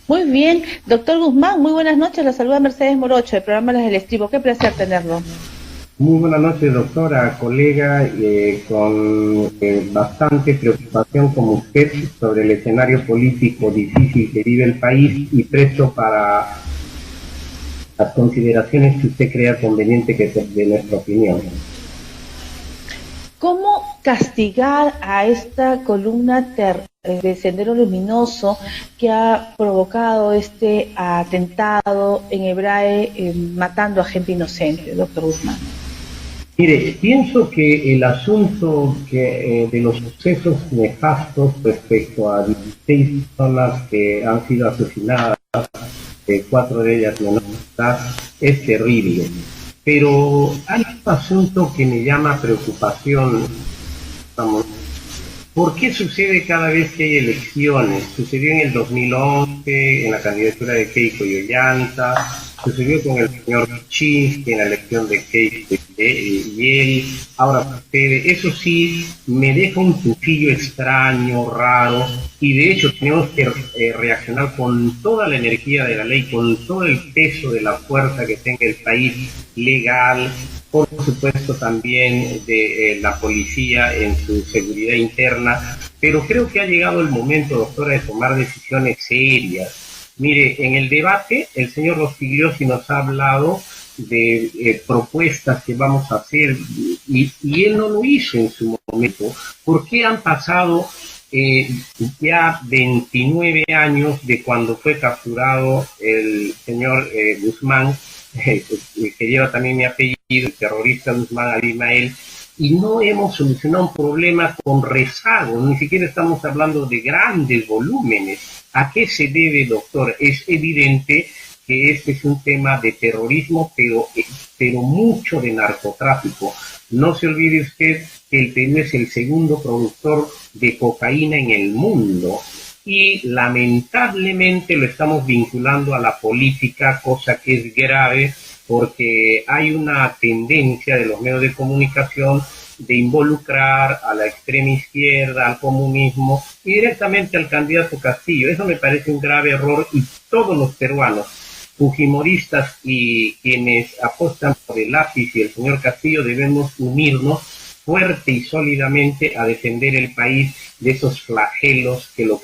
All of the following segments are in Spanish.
Muy bien, doctor Guzmán, muy buenas noches, la saluda Mercedes Morocho, del programa Las del Estribo, qué placer tenerlo. Muy buenas noches, doctora, colega, con bastante preocupación como usted sobre el escenario político difícil que vive el país y presto para las consideraciones que usted crea conveniente que de nuestra opinión. ¿Cómo castigar a esta columna de Sendero Luminoso que ha provocado este atentado en Hebrae, matando a gente inocente, doctor Guzmán? Mire, pienso que el asunto de los sucesos nefastos respecto a 16 personas que han sido asesinadas, 4 de ellas menores de edad, es terrible. Pero hay un asunto que me llama preocupación. ¿Por qué sucede cada vez que hay elecciones? Sucedió en el 2011, en la candidatura de Keiko y Ollanta, sucedió con el señor Kuczynski en la elección de Keiko y él, ahora sucede. Eso sí, me deja un tufillo extraño, raro, y de hecho tenemos que reaccionar con toda la energía de la ley, con todo el peso de la fuerza que tenga el país legal, por supuesto también de la policía en su seguridad interna, pero creo que ha llegado el momento, doctora, de tomar decisiones serias. Mire, en el debate el señor Rospigliosi nos ha hablado de propuestas que vamos a hacer y él no lo hizo en su momento. ¿Por qué han pasado ya 29 años de cuando fue capturado el señor Guzmán, que lleva también mi apellido, el terrorista Guzmán Abimael, y no hemos solucionado un problema con rezago? Ni siquiera estamos hablando de grandes volúmenes. ¿A qué se debe, doctor? Es evidente que este es un tema de terrorismo, pero mucho de narcotráfico. No se olvide usted que el Perú es el segundo productor de cocaína en el mundo y lamentablemente lo estamos vinculando a la política, cosa que es grave porque hay una tendencia de los medios de comunicación de involucrar a la extrema izquierda, al comunismo y directamente al candidato Castillo. Eso me parece un grave error y todos los peruanos, fujimoristas y quienes apostan por el lápiz y el señor Castillo, debemos unirnos fuerte y sólidamente a defender el país de esos flagelos que lo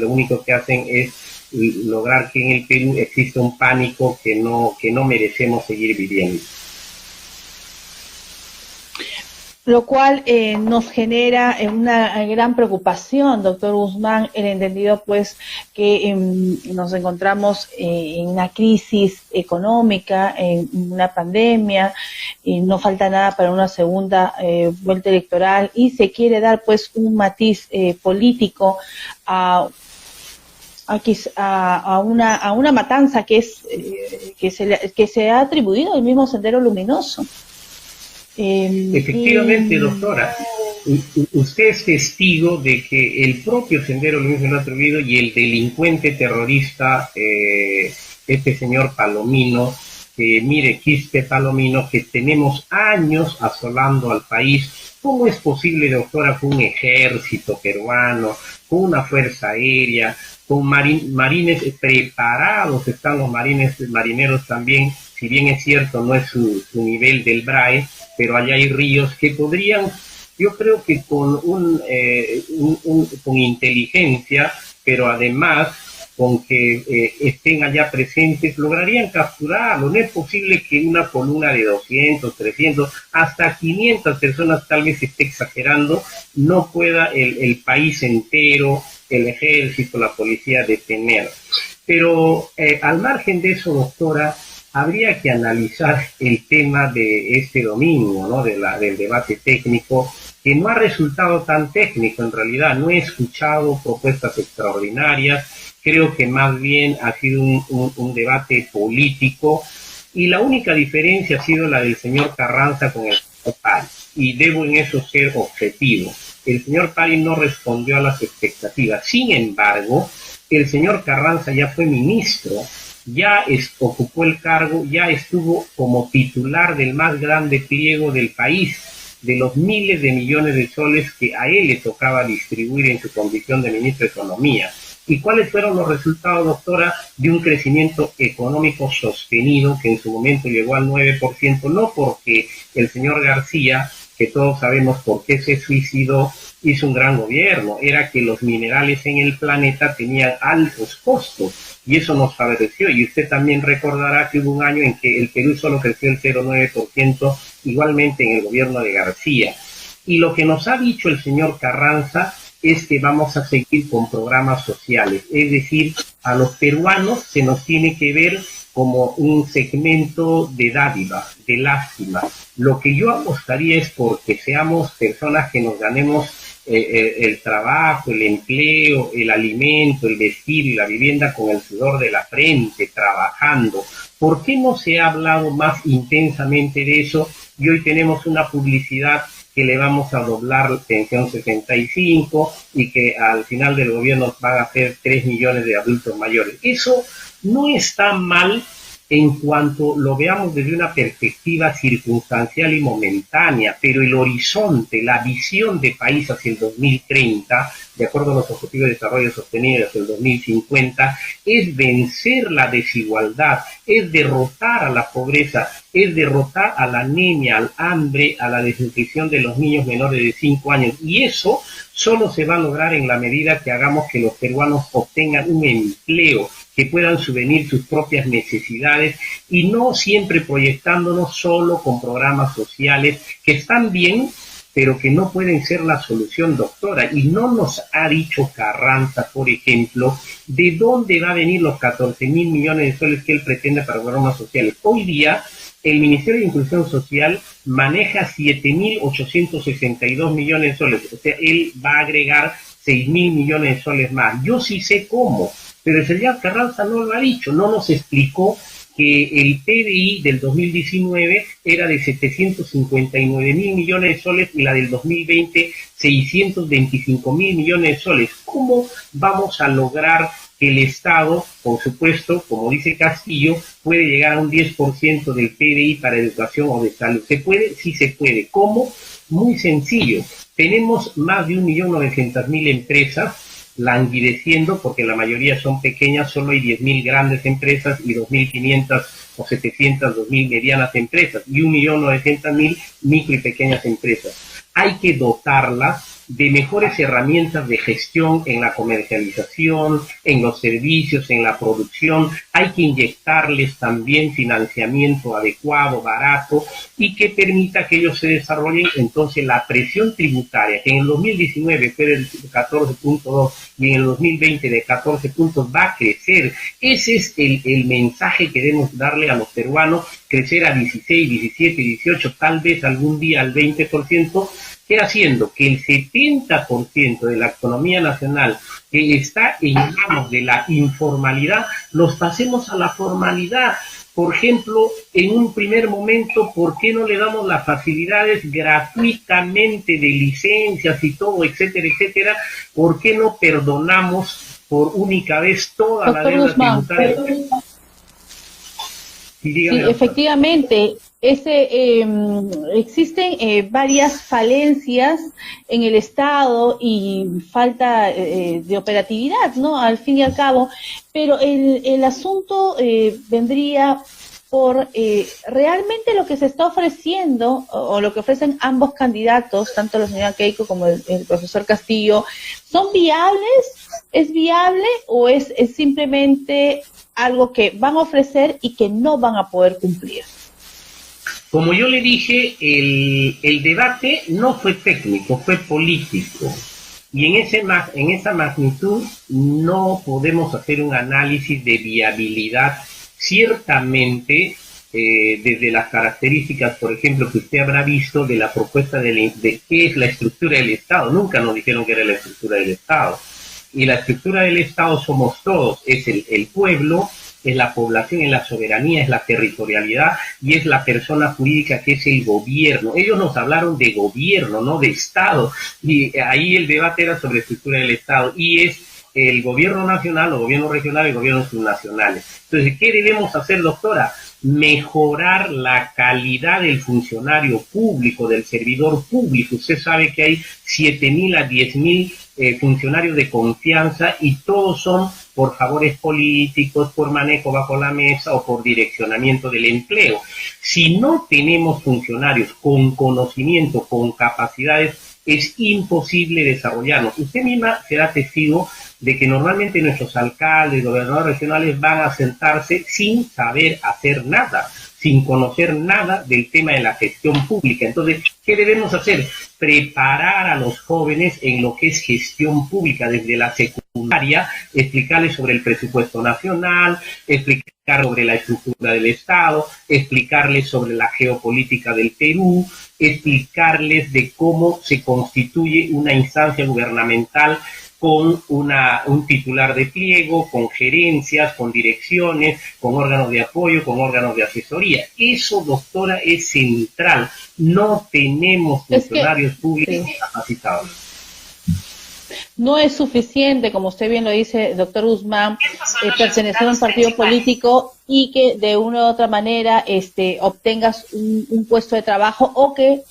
único que hacen es lograr que en el Perú exista un pánico que no merecemos seguir viviendo. Lo cual nos genera una gran preocupación, doctor Guzmán, el entendido pues que nos encontramos en una crisis económica, en una pandemia, y no falta nada para una segunda vuelta electoral y se quiere dar pues un matiz político a una matanza que se ha atribuido al mismo Sendero Luminoso. Efectivamente, doctora, usted es testigo de que el propio Sendero Luminoso lo ha atribuido y el delincuente terrorista, este señor Palomino, que mire, Quispe Palomino, que tenemos años asolando al país. ¿Cómo es posible, doctora, con un ejército peruano, con una fuerza aérea, con marines preparados, están los marineros también, si bien es cierto, no es su nivel del BRAE, pero allá hay ríos que podrían, yo creo que con con inteligencia, pero además con que estén allá presentes, lograrían capturarlo. No es posible que una columna de 200, 300, hasta 500 personas, tal vez esté exagerando, no pueda el país entero, el ejército, la policía detener. Pero al margen de eso, doctora, habría que analizar el tema de este domingo, ¿no? Del debate técnico, que no ha resultado tan técnico en realidad. No he escuchado propuestas extraordinarias, creo que más bien ha sido un debate político y la única diferencia ha sido la del señor Carranza con el señor Pari, y debo en eso ser objetivo. El señor Pari no respondió a las expectativas. Sin embargo, el señor Carranza ya fue ministro, ya ocupó el cargo, ya estuvo como titular del más grande pliego del país, de los miles de millones de soles que a él le tocaba distribuir en su condición de ministro de Economía. ¿Y cuáles fueron los resultados, doctora? De un crecimiento económico sostenido que en su momento llegó al 9%, no porque el señor García, que todos sabemos por qué se suicidó, hizo un gran gobierno, era que los minerales en el planeta tenían altos costos y eso nos favoreció. Y usted también recordará que hubo un año en que el Perú solo creció el 0,9%, igualmente en el gobierno de García. Y lo que nos ha dicho el señor Carranza es que vamos a seguir con programas sociales, es decir, a los peruanos se nos tiene que ver como un segmento de dádiva, de lástima. Lo que yo apostaría es porque seamos personas que nos ganemos el trabajo, el empleo, el alimento, el vestir y la vivienda con el sudor de la frente, trabajando. ¿Por qué no se ha hablado más intensamente de eso? Y hoy tenemos una publicidad que le vamos a doblar pensión 65 y que al final del gobierno van a ser 3 millones de adultos mayores. Eso no está mal en cuanto lo veamos desde una perspectiva circunstancial y momentánea, pero el horizonte, la visión de país hacia el 2030, de acuerdo a los Objetivos de Desarrollo Sostenible hacia el 2050, es vencer la desigualdad, es derrotar a la pobreza, es derrotar a la anemia, al hambre, a la desnutrición de los niños menores de 5 años. Y eso solo se va a lograr en la medida que hagamos que los peruanos obtengan un empleo, que puedan subvenir sus propias necesidades y no siempre proyectándonos solo con programas sociales que están bien, pero que no pueden ser la solución, doctora. Y no nos ha dicho Carranza, por ejemplo, de dónde va a venir los 14.000 millones de soles que él pretende para programas sociales. Hoy día, el Ministerio de Inclusión Social maneja 7.862 millones de soles. O sea, él va a agregar 6.000 millones de soles más. Yo sí sé cómo, pero el señor Carranza no lo ha dicho, no nos explicó que el PBI del 2019 era de 759.000 millones de soles y la del 2020 625.000 millones de soles. ¿Cómo vamos a lograr que el Estado, por supuesto, como dice Castillo, puede llegar a un 10% del PBI para educación o de salud? ¿Se puede? Sí se puede. ¿Cómo? Muy sencillo. Tenemos más de 1.900.000 empresas languideciendo, porque la mayoría son pequeñas, solo hay 10.000 grandes empresas y 2.500 o 700, 2.000 medianas empresas y 1.900.000 micro y pequeñas empresas. Hay que dotarlas de mejores herramientas de gestión en la comercialización, en los servicios, en la producción. Hay que inyectarles también financiamiento adecuado, barato y que permita que ellos se desarrollen. Entonces la presión tributaria, que en el 2019 fue del 14.2 y en el 2020 de 14 puntos, va a crecer. Ese es el mensaje que debemos darle a los peruanos, crecer a 16, 17, 18, tal vez algún día al 20%, que haciendo que el 70% de la economía nacional que está en manos de la informalidad, los pasemos a la formalidad. Por ejemplo, en un primer momento, ¿por qué no le damos las facilidades gratuitamente de licencias y todo, etcétera, etcétera? ¿Por qué no perdonamos por única vez toda la deuda tributaria? Sí, efectivamente, existen varias falencias en el Estado y falta de operatividad, ¿no? Al fin y al cabo, pero el asunto vendría por realmente lo que se está ofreciendo o lo que ofrecen ambos candidatos, tanto la señora Keiko como el profesor Castillo, ¿son viables? ¿Es viable o es simplemente algo que van a ofrecer y que no van a poder cumplir? Como yo le dije, el debate no fue técnico, fue político. Y en esa magnitud no podemos hacer un análisis de viabilidad. Ciertamente, desde las características, por ejemplo, que usted habrá visto de la propuesta de qué es la estructura del Estado. Nunca nos dijeron que era la estructura del Estado. Y la estructura del Estado somos todos, es el pueblo, es la población, es la soberanía, es la territorialidad y es la persona jurídica que es el gobierno. Ellos nos hablaron de gobierno, no de Estado, y ahí el debate era sobre la estructura del Estado y es el gobierno nacional, o gobierno regional y gobiernos subnacionales. Entonces, ¿qué debemos hacer, doctora? mejorar la calidad del funcionario público, del servidor público. Usted sabe que hay 7.000 a 10.000 funcionarios de confianza y todos son por favores políticos, por manejo bajo la mesa o por direccionamiento del empleo. Si no tenemos funcionarios con conocimiento, con capacidades, es imposible desarrollarnos. Usted misma será testigo de que normalmente nuestros alcaldes, gobernadores regionales van a sentarse sin saber hacer nada, sin conocer nada del tema de la gestión pública. Entonces, ¿qué debemos hacer? Preparar a los jóvenes en lo que es gestión pública desde la secundaria, explicarles sobre el presupuesto nacional, explicar sobre la estructura del Estado, explicarles sobre la geopolítica del Perú, explicarles de cómo se constituye una instancia gubernamental con un titular de pliego, con gerencias, con direcciones, con órganos de apoyo, con órganos de asesoría. Eso, doctora, es central. No tenemos funcionarios públicos capacitados. No es suficiente, como usted bien lo dice, doctor Guzmán, pertenecer a un partido político y que de una u otra manera obtengas un puesto de trabajo o que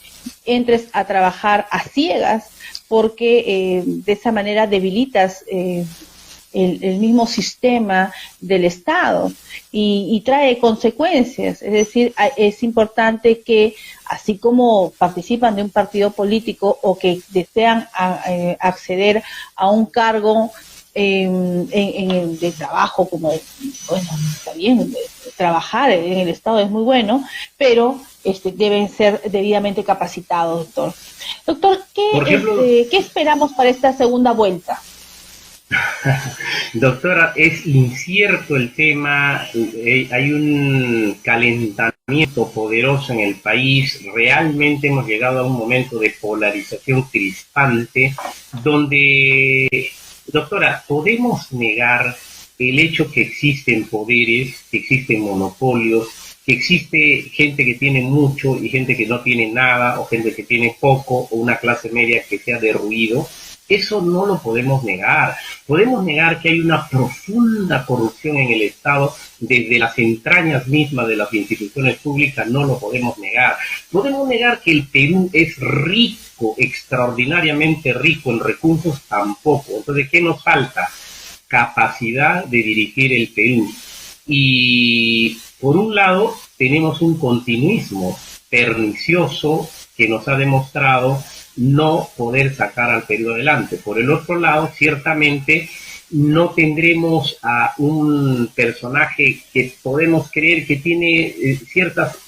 entres a trabajar a ciegas, porque de esa manera debilitas el mismo sistema del Estado y trae consecuencias. Es decir, es importante que, así como participan de un partido político o que desean acceder a un cargo de trabajo, como, bueno, está bien, trabajar en el Estado es muy bueno, pero deben ser debidamente capacitados, doctor. Doctor, ¿qué esperamos para esta segunda vuelta? Doctora, es incierto el tema, hay un calentamiento poderoso en el país, realmente hemos llegado a un momento de polarización crispante, donde, doctora, podemos negar el hecho que existen poderes, que existen monopolios, que existe gente que tiene mucho y gente que no tiene nada, o gente que tiene poco, o una clase media que se ha derruido. Eso no lo podemos negar. Podemos negar que hay una profunda corrupción en el Estado desde las entrañas mismas de las instituciones públicas, no lo podemos negar. Podemos negar que el Perú es rico, extraordinariamente rico en recursos, tampoco. Entonces, ¿qué nos falta? Capacidad de dirigir el Perú. Y por un lado tenemos un continuismo pernicioso que nos ha demostrado no poder sacar al Perú adelante. Por el otro lado, ciertamente no tendremos a un personaje que podemos creer que tiene ciertas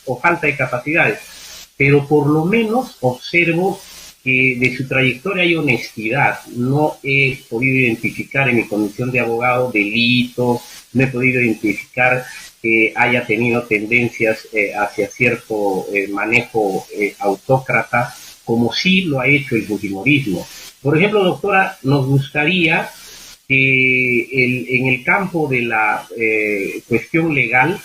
o falta de capacidades, pero por lo menos observo que de su trayectoria hay honestidad. No he podido identificar en mi condición de abogado delitos, no he podido identificar que haya tenido tendencias hacia cierto manejo autócrata, como sí lo ha hecho el fujimorismo. Por ejemplo, doctora, nos gustaría que en el campo de la cuestión legal,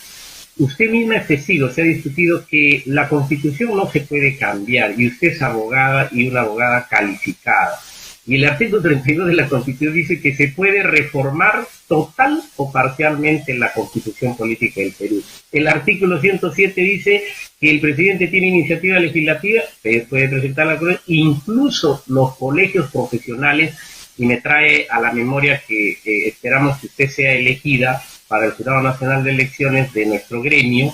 usted misma es testigo, se ha discutido que la Constitución no se puede cambiar, y usted es abogada y una abogada calificada. Y el artículo 32 de la Constitución dice que se puede reformar total o parcialmente la Constitución política del Perú. El artículo 107 dice que el presidente tiene iniciativa legislativa, puede presentar la Corte, incluso los colegios profesionales, y me trae a la memoria que esperamos que usted sea elegida para el Jurado Nacional de Elecciones de nuestro gremio.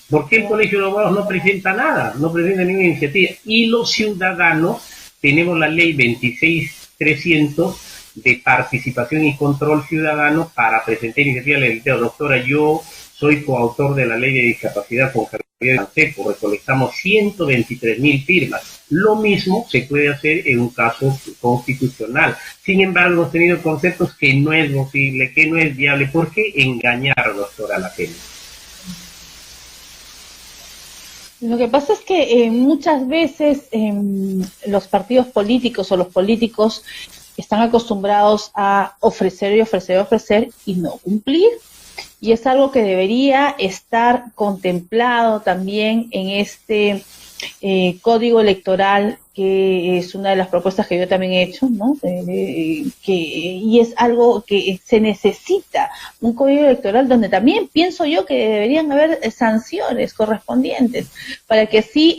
¿Por qué el Colegio de Abogados no presenta nada? No presenta ninguna iniciativa. Y los ciudadanos tenemos la ley 26.300 de participación y control ciudadano para presentar iniciativas legislativas. Doctora, yo soy coautor de la ley de discapacidad con Javier Canseco, recolectamos 123.000 firmas. Lo mismo se puede hacer en un caso constitucional. Sin embargo, hemos tenido conceptos que no es posible, que no es viable. ¿Por qué engañar, doctora, a la gente? Lo que pasa es que muchas veces los partidos políticos o los políticos están acostumbrados a ofrecer y ofrecer y ofrecer y no cumplir. Y es algo que debería estar contemplado también en código electoral, que es una de las propuestas que yo también he hecho, ¿no? Y es algo que se necesita, un código electoral donde también pienso yo que deberían haber sanciones correspondientes, para que así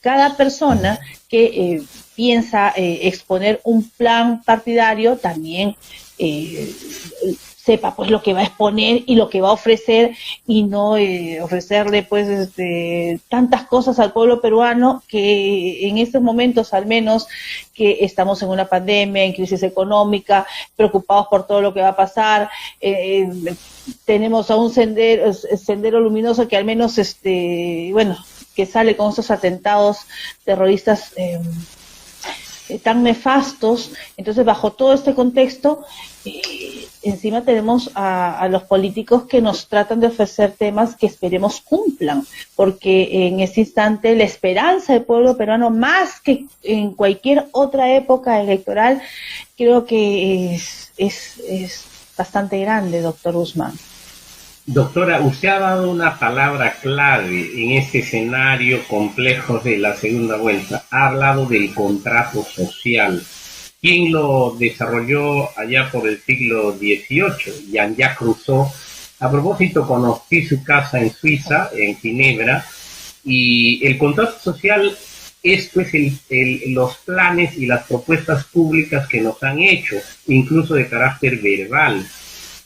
cada persona que piensa exponer un plan partidario también sepa pues lo que va a exponer y lo que va a ofrecer, y no ofrecerle pues tantas cosas al pueblo peruano, que en estos momentos, al menos que estamos en una pandemia, en crisis económica, preocupados por todo lo que va a pasar, tenemos a un sendero luminoso que al menos bueno, que sale con esos atentados terroristas tan nefastos. Entonces, bajo todo este contexto, encima tenemos a los políticos que nos tratan de ofrecer temas que esperemos cumplan, porque en este instante la esperanza del pueblo peruano, más que en cualquier otra época electoral, creo que es bastante grande, doctor Guzmán. Doctora, usted ha dado una palabra clave en este escenario complejo de la segunda vuelta. Ha hablado del contrato social. ¿Quién lo desarrolló allá por el siglo XVIII? Jean-Jacques Rousseau. A propósito, conocí su casa en Suiza, en Ginebra, y el contrato social es pues los planes y las propuestas públicas que nos han hecho, incluso de carácter verbal,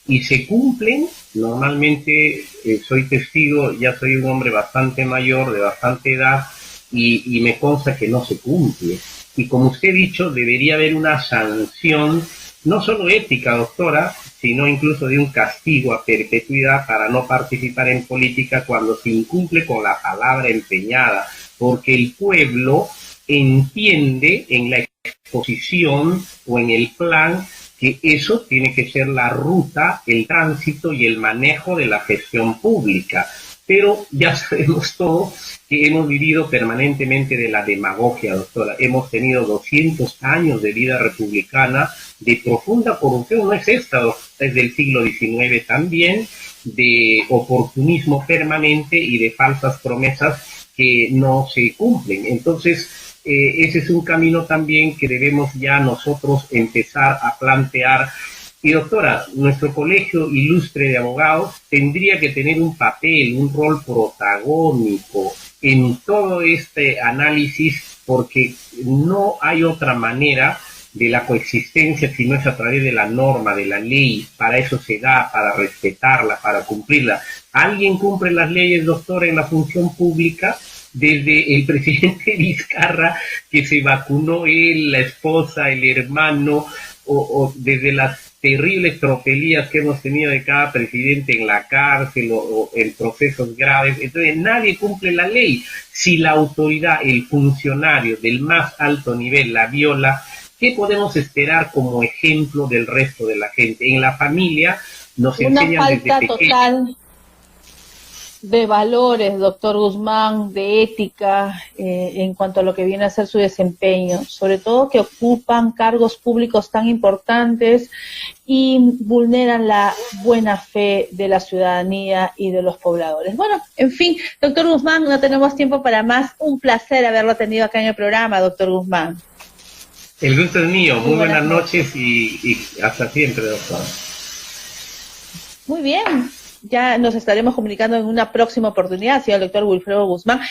y se cumplen. Normalmente soy testigo, ya soy un hombre bastante mayor, de bastante edad, y me consta que no se cumple. Y como usted ha dicho, debería haber una sanción, no solo ética, doctora, sino incluso de un castigo a perpetuidad para no participar en política cuando se incumple con la palabra empeñada, porque el pueblo entiende en la exposición o en el plan que eso tiene que ser la ruta, el tránsito y el manejo de la gestión pública. Pero ya sabemos todos que hemos vivido permanentemente de la demagogia, doctora. Hemos tenido 200 años de vida republicana de profunda corrupción, no es esta, es del siglo XIX también, de oportunismo permanente y de falsas promesas que no se cumplen. Entonces, ese es un camino también que debemos ya nosotros empezar a plantear. Y doctora, nuestro colegio ilustre de abogados tendría que tener un papel, un rol protagónico en todo este análisis, porque no hay otra manera de la coexistencia si no es a través de la norma, de la ley. Para eso se da, para respetarla, para cumplirla. ¿Alguien cumple las leyes, doctora, en la función pública? Desde el presidente Vizcarra, que se vacunó él, la esposa, el hermano, o desde las terribles tropelías que hemos tenido de cada presidente en la cárcel o en procesos graves. Entonces nadie cumple la ley. Si la autoridad, el funcionario del más alto nivel la viola, ¿qué podemos esperar como ejemplo del resto de la gente? En la familia nos enseñan una falta total de valores, doctor Guzmán, de ética, en cuanto a lo que viene a ser su desempeño, sobre todo que ocupan cargos públicos tan importantes y vulneran la buena fe de la ciudadanía y de los pobladores. Bueno, en fin, doctor Guzmán, no tenemos tiempo para más. Un placer haberlo tenido acá en el programa, doctor Guzmán. El gusto es mío. Muy buenas noches y hasta siempre, doctor. Muy bien. Ya nos estaremos comunicando en una próxima oportunidad, señor doctor Wilfredo Guzmán.